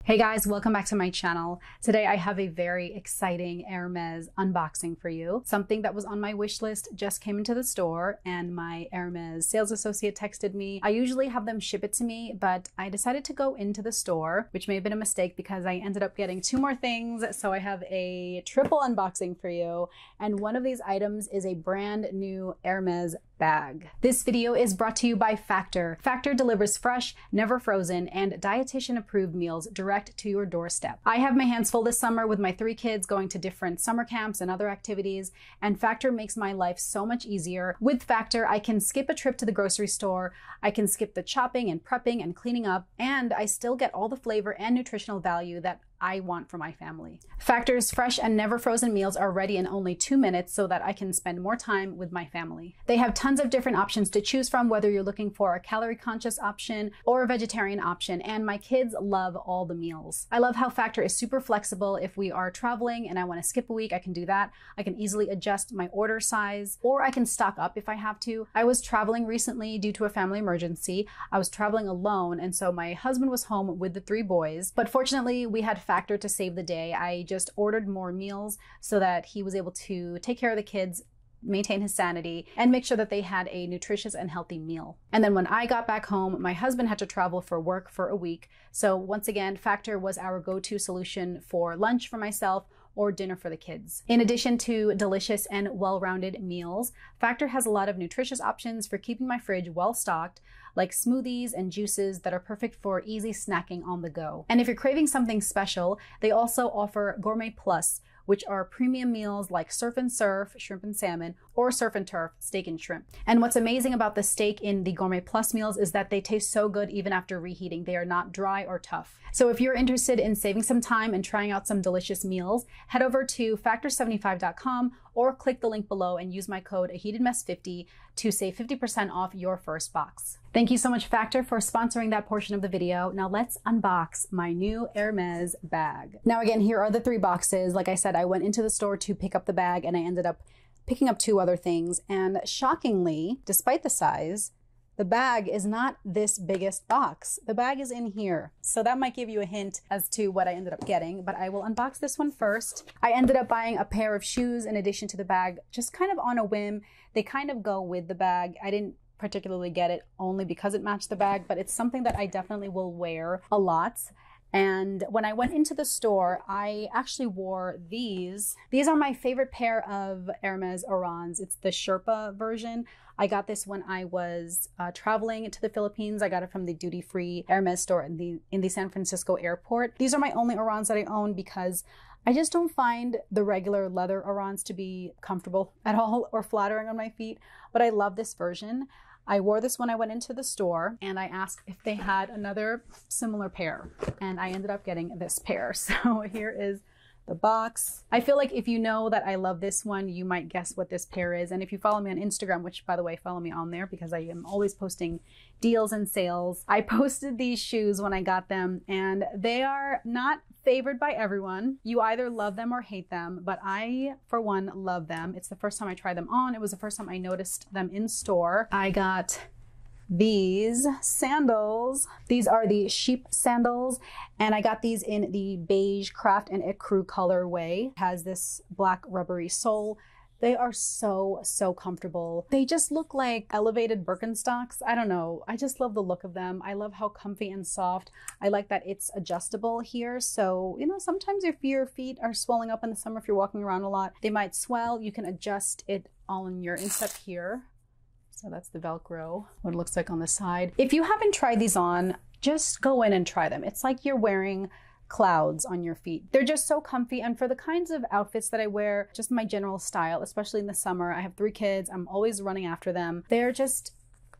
Hey guys, welcome back to my channel. Today I have a very exciting Hermes unboxing for you. Something that was on my wish list just came into the store and my Hermes sales associate texted me. I usually have them ship it to me, but I decided to go into the store, which may have been a mistake because I ended up getting two more things. So I have a triple unboxing for you. And one of these items is a brand new Hermes bag. This video is brought to you by Factor. Factor delivers fresh, never frozen, and dietitian approved meals direct to your doorstep. I have my hands full this summer with my 3 kids going to different summer camps and other activities, and Factor makes my life so much easier. With Factor, I can skip a trip to the grocery store, I can skip the chopping and prepping and cleaning up, and I still get all the flavor and nutritional value that I want for my family. Factor's fresh and never frozen meals are ready in only 2 minutes so that I can spend more time with my family. They have tons of different options to choose from, whether you're looking for a calorie conscious option or a vegetarian option, and my kids love all the meals. I love how Factor is super flexible. If we are traveling and I want to skip a week, I can do that. I can easily adjust my order size, or I can stock up if I have to. I was traveling recently due to a family emergency. I was traveling alone, and so my husband was home with the 3 boys, but fortunately we had Factor to save the day. I just ordered more meals so that he was able to take care of the kids, maintain his sanity, and make sure that they had a nutritious and healthy meal. And then when I got back home, my husband had to travel for work for a week. So once again, Factor was our go-to solution for lunch for myself or dinner for the kids. In addition to delicious and well-rounded meals, Factor has a lot of nutritious options for keeping my fridge well stocked, like smoothies and juices that are perfect for easy snacking on the go. And if you're craving something special, they also offer Gourmet Plus, which are premium meals like Surf and Surf, shrimp and salmon, or Surf and Turf, steak and shrimp. And what's amazing about the steak in the Gourmet Plus meals is that they taste so good even after reheating. They are not dry or tough. So if you're interested in saving some time and trying out some delicious meals, head over to factor75.com or click the link below and use my code AHeatedMess50 to save 50% off your first box. Thank you so much, Factor, for sponsoring that portion of the video. Now let's unbox my new Hermes bag. Now again, here are the 3 boxes. Like I said, I went into the store to pick up the bag and I ended up picking up 2 other things. And shockingly, despite the size, the bag is not this biggest box. The bag is in here. So that might give you a hint as to what I ended up getting, but I will unbox this one first. I ended up buying a pair of shoes in addition to the bag, just kind of on a whim. They kind of go with the bag. I didn't particularly get it only because it matched the bag, but it's something that I definitely will wear a lot. And when I went into the store, I actually wore these. These are my favorite pair of Hermes Orans. It's the Sherpa version. I got this when I was traveling to the Philippines. I got it from the duty-free Hermes store in the San Francisco airport. These are my only Orans that I own because I just don't find the regular leather Orans to be comfortable at all or flattering on my feet, but I love this version. I wore this when I went into the store and I asked if they had another similar pair, and I ended up getting this pair. So here is the box. I feel like if you know that I love this one, you might guess what this pair is. And if you follow me on Instagram, which by the way, follow me on there because I am always posting deals and sales. I posted these shoes when I got them and they are not favored by everyone. You either love them or hate them, but I, for one, love them. It's the first time I tried them on. It was the first time I noticed them in store. I got these sandals. These are the sheep sandals, and I got these in the beige craft and ecru colorway. It has this black rubbery sole. They are so comfortable. They just look like elevated Birkenstocks. I don't know. I just love the look of them. I love how comfy and soft. I like that it's adjustable here. So, you know, sometimes if your feet are swelling up in the summer, if you're walking around a lot, they might swell. You can adjust it all in your instep here. So that's the Velcro, what it looks like on the side. If you haven't tried these on, just go in and try them. It's like you're wearing clouds on your feet. They're just so comfy, and for the kinds of outfits that I wear, just my general style, especially in the summer. I have 3 kids, I'm always running after them. They're just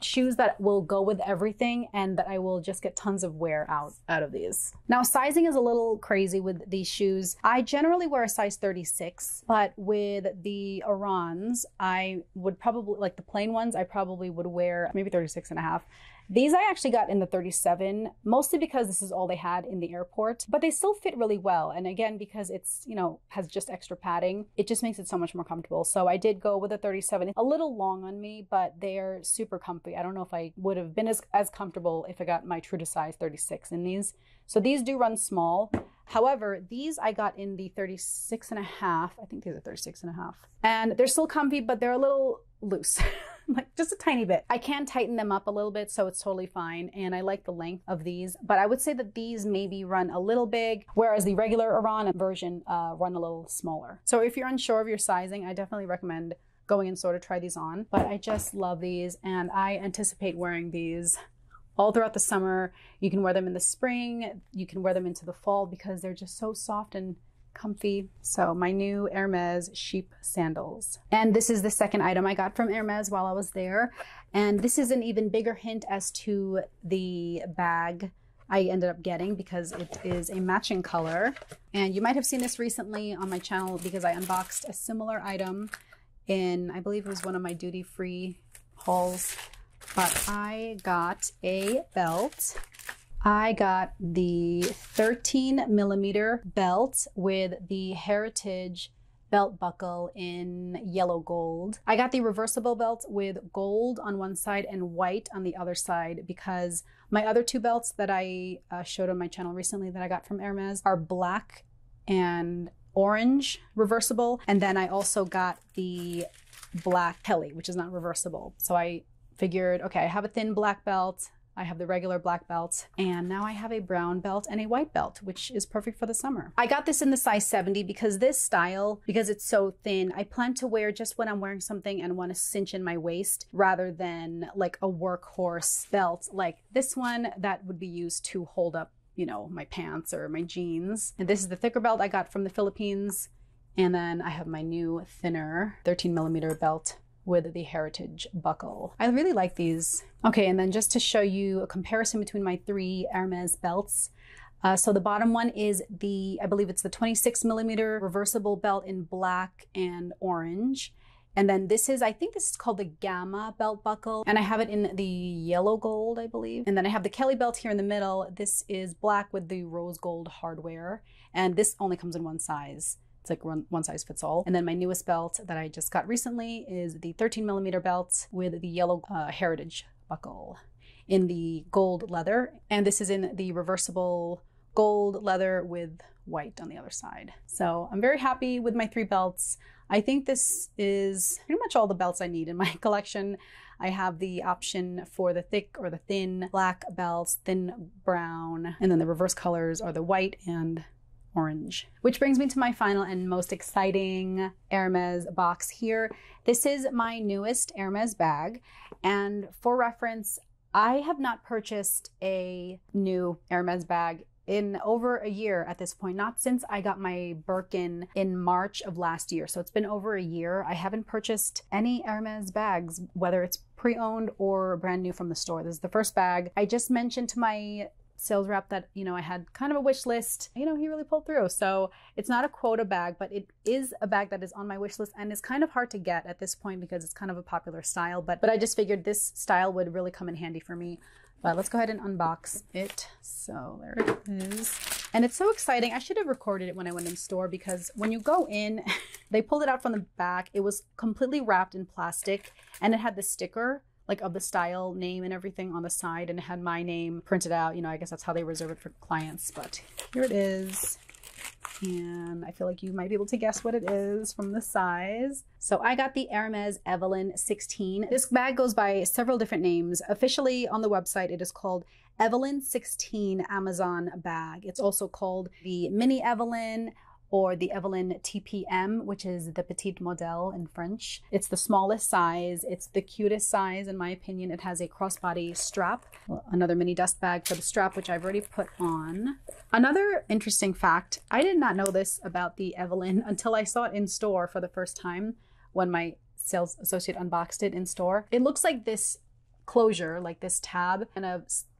shoes that will go with everything and that I will just get tons of wear out of these. Now, sizing is a little crazy with these shoes. I generally wear a size 36, but with the Orans, I would probably, like the plain ones, I probably would wear maybe 36 and a half. These I actually got in the 37, mostly because this is all they had in the airport, but they still fit really well. And again, because it's, you know, has just extra padding, it just makes it so much more comfortable. So I did go with a 37. It's a little long on me, but they're super comfy. I don't know if I would have been as comfortable if I got my true to size 36 in these. So these do run small. However, these I got in the 36 and a half. I think these are 36 and a half. And they're still comfy, but they're a little loose. Like just a tiny bit. I can tighten them up a little bit, so it's totally fine. And I like the length of these, but I would say that these maybe run a little big, whereas the regular Iran version run a little smaller. So if you're unsure of your sizing, I definitely recommend going in store to try these on. But I just love these, and I anticipate wearing these all throughout the summer. You can wear them in the spring, you can wear them into the fall because they're just so soft and comfy. So my new Hermes sheep sandals. And this is the second item I got from Hermes while I was there. And this is an even bigger hint as to the bag I ended up getting because it is a matching color. And you might have seen this recently on my channel because I unboxed a similar item in, I believe it was one of my duty-free hauls. But I got a belt. I got the 13 millimeter belt with the Heritage belt buckle in yellow gold. I got the reversible belt with gold on one side and white on the other side because my other two belts that I showed on my channel recently that I got from Hermes are black and orange reversible. And then I also got the black Kelly, which is not reversible. So I figured, okay, I have a thin black belt, I have the regular black belt, and now I have a brown belt and a white belt, which is perfect for the summer. I got this in the size 70 because this style, because it's so thin, I plan to wear just when I'm wearing something and want to cinch in my waist rather than like a workhorse belt like this one that would be used to hold up, you know, my pants or my jeans. And this is the thicker belt I got from the Philippines. And then I have my new thinner 13 millimeter belt with the Heritage buckle. I really like these. Okay, and then just to show you a comparison between my three Hermes belts. So the bottom one is the, I believe it's the 26 millimeter reversible belt in black and orange. And then this is, I think this is called the Gamma belt buckle. And I have it in the yellow gold, I believe. And then I have the Kelly belt here in the middle. This is black with the rose gold hardware. And this only comes in one size. It's like one size fits all. And then my newest belt that I just got recently is the 13 millimeter belt with the yellow Heritage buckle in the gold leather. And this is in the reversible gold leather with white on the other side. So I'm very happy with my three belts. I think this is pretty much all the belts I need in my collection. I have the option for the thick or the thin black belts, thin brown, and then the reverse colors are the white and orange. Which brings me to my final and most exciting Hermes box here. This is my newest Hermes bag, and for reference, I have not purchased a new Hermes bag in over a year at this point, not since I got my Birkin in March of last year. So it's been over a year. I haven't purchased any Hermes bags, whether it's pre-owned or brand new from the store. This is the first bag. I just mentioned to my sales rep that, you know, I had kind of a wish list. You know, he really pulled through. So it's not a quota bag, but it is a bag that is on my wish list and is kind of hard to get at this point because it's kind of a popular style. But I just figured this style would really come in handy for me. But let's go ahead and unbox it. So there it is. And it's so exciting. I should have recorded it when I went in store because when you go in, they pulled it out from the back. It was completely wrapped in plastic and it had the sticker like of the style name and everything on the side, and it had my name printed out. You know, I guess that's how they reserve it for clients, but here it is. And I feel like you might be able to guess what it is from the size. So I got the Hermes Evelyn 16. This bag goes by several different names. Officially on the website, it is called Evelyn 16 Amazon bag. It's also called the Mini Evelyn or the Evelyn TPM, which is the Petite Modèle in French. It's the smallest size. It's the cutest size, in my opinion. It has a crossbody strap, another mini dust bag for the strap, which I've already put on. Another interesting fact, I did not know this about the Evelyn until I saw it in store for the first time when my sales associate unboxed it in store. It looks like this closure, like this tab, and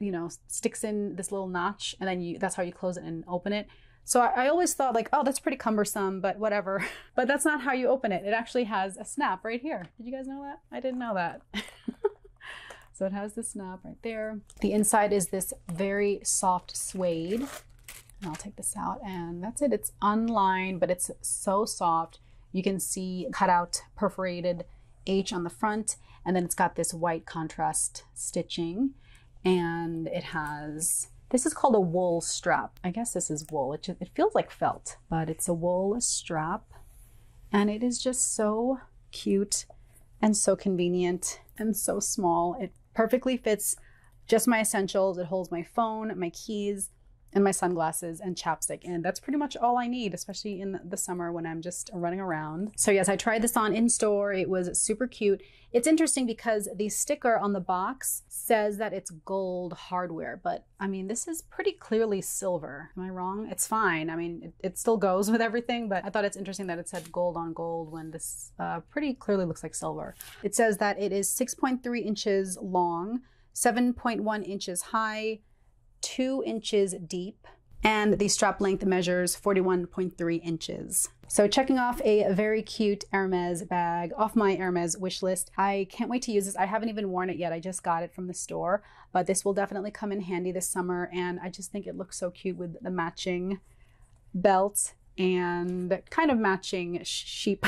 you know, sticks in this little notch, and then that's how you close it and open it. So I always thought like, oh, that's pretty cumbersome, but whatever. But that's not how you open it. It actually has a snap right here. Did you guys know that? I didn't know that. So it has the snap right there. The inside is this very soft suede. And I'll take this out and that's it. It's unlined, but it's so soft. You can see cut out perforated H on the front, and then it's got this white contrast stitching, and it has, this is called a wool strap. I guess this is wool. It feels like felt, but it's a wool strap, and it is just so cute and so convenient and so small. It perfectly fits just my essentials. It holds my phone, my keys, and my sunglasses and chapstick. And that's pretty much all I need, especially in the summer when I'm just running around. So yes, I tried this on in store. It was super cute. It's interesting because the sticker on the box says that it's gold hardware, but I mean, this is pretty clearly silver. Am I wrong? It's fine. I mean, it still goes with everything, but I thought it's interesting that it said gold on gold when this pretty clearly looks like silver. It says that it is 6.3 inches long, 7.1 inches high, 2 inches deep, and the strap length measures 41.3 inches. So checking off a very cute Hermes bag off my Hermes wish list. I can't wait to use this. I haven't even worn it yet. I just got it from the store, but this will definitely come in handy this summer, and I just think it looks so cute with the matching belt and kind of matching sheep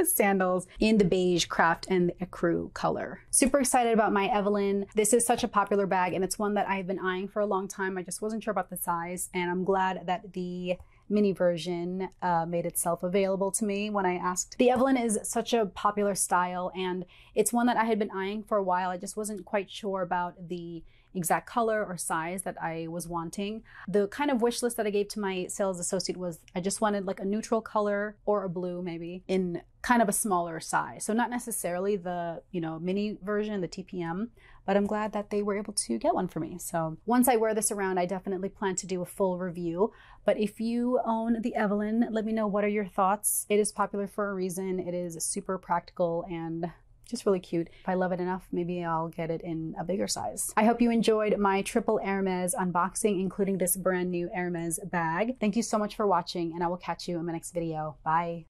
sandals in the beige craft and the ecru color. Super excited about my Evelyn. This is such a popular bag, and it's one that I've been eyeing for a long time. I just wasn't sure about the size, and I'm glad that the mini version made itself available to me when I asked. The Evelyn is such a popular style, and it's one that I had been eyeing for a while. I just wasn't quite sure about the exact color or size that I was wanting. The kind of wish list that I gave to my sales associate was I just wanted like a neutral color or a blue maybe in kind of a smaller size. So not necessarily the, mini version, the TPM, but I'm glad that they were able to get one for me. So once I wear this around, I definitely plan to do a full review. But if you own the Evelyn, let me know, what are your thoughts? It is popular for a reason. It is super practical and just really cute. If I love it enough, maybe I'll get it in a bigger size. I hope you enjoyed my triple Hermes unboxing, including this brand new Hermes bag. Thank you so much for watching, and I will catch you in my next video. Bye.